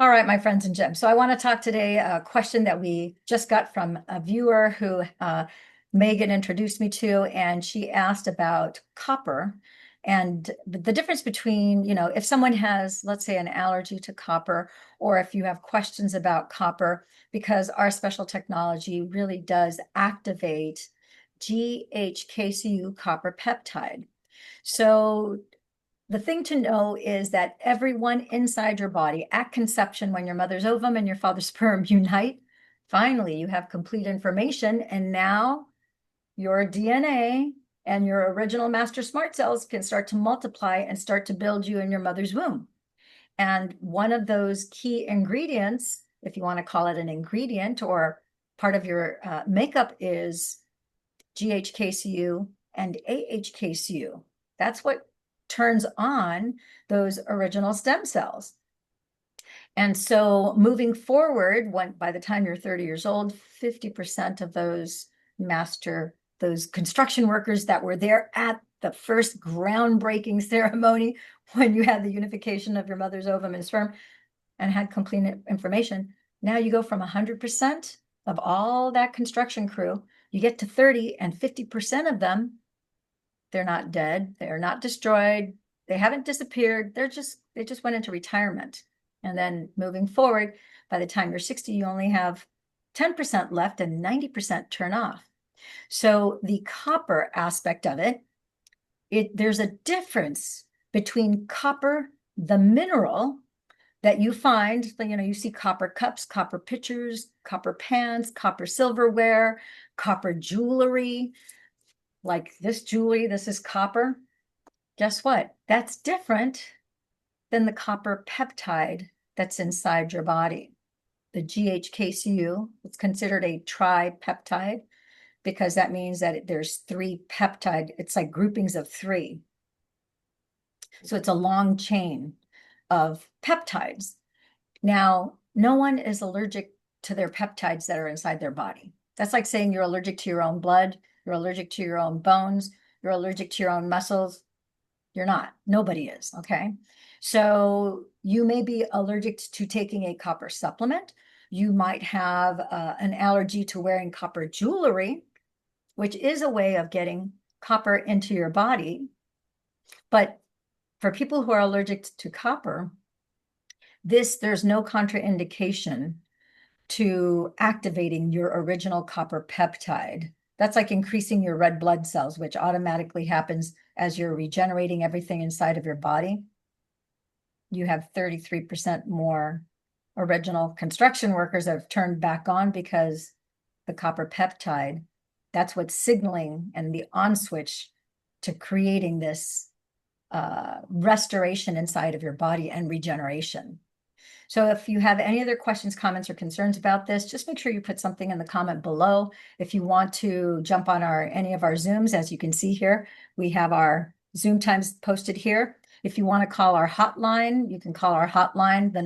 All right, my friends and Jim. So I want to talk today a question that we just got from a viewer who Megan introduced me to, and she asked about copper and the difference between, if someone has, let's say, an allergy to copper, or if you have questions about copper, because our special technology really does activate GHKCU copper peptide. So the thing to know is that everyone inside your body at conception, when your mother's ovum and your father's sperm unite, finally you have complete information. And now your DNA and your original master smart cells can start to multiply and start to build you in your mother's womb. And one of those key ingredients, if you want to call it an ingredient or part of your makeup, is GHKCU and AHKCU. That's what turns on those original stem cells. And so moving forward, by the time you're 30 years old, 50% of those those construction workers that were there at the first groundbreaking ceremony when you had the unification of your mother's ovum and sperm and had complete information, now you go from 100% of all that construction crew, you get to 30, and 50% of them, they're not dead, they're not destroyed, they haven't disappeared, they just went into retirement. And then moving forward, by the time you're 60, you only have 10% left and 90% turn off. So the copper aspect of there's a difference between copper, the mineral, that you find, you see copper cups, copper pitchers, copper pans, copper silverware, copper jewelry, like this jewelry, this is copper. Guess what? That's different than the copper peptide that's inside your body. The GHKCU, it's considered a tripeptide because that means that there's three peptide, it's like groupings of three. So it's a long chain of peptides. Now, no one is allergic to their peptides that are inside their body. That's like saying you're allergic to your own blood, you're allergic to your own bones, you're allergic to your own muscles. You're not. Nobody is, okay? So you may be allergic to taking a copper supplement. You might have an allergy to wearing copper jewelry, which is a way of getting copper into your body. But for people who are allergic to copper, there's no contraindication to activating your original copper peptide. That's like increasing your red blood cells, which automatically happens as you're regenerating everything inside of your body. You have 33% more original construction workers that have turned back on because the copper peptide, that's what's signaling and the on switch to creating this restoration inside of your body and regeneration. So if you have any other questions, comments, or concerns about this, just make sure you put something in the comment below. If you want to jump on any of our Zooms, as you can see here, we have our Zoom times posted here. If you want to call our hotline, you can call our hotline, the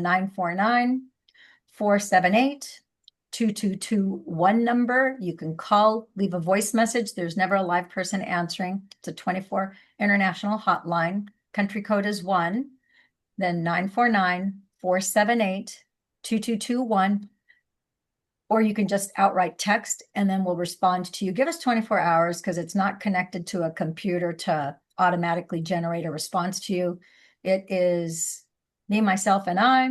949-478-2221 number. You can call, leave a voice message. There's never a live person answering. It's a 24 international hotline. Country code is 1, then 949-478-2221, or you can just outright text and then we'll respond to you. Give us 24 hours because it's not connected to a computer to automatically generate a response to you. It is me, myself, and I.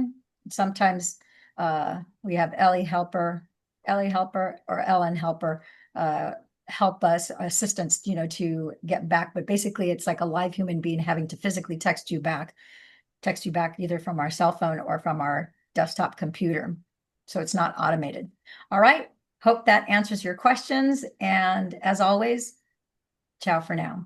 Sometimes we have Ellie Helper, or Ellen Helper help us, assistants, to get back. But basically, it's like a live human being having to physically text you back either from our cell phone or from our desktop computer. So it's not automated. All right. Hope that answers your questions. And as always, ciao for now.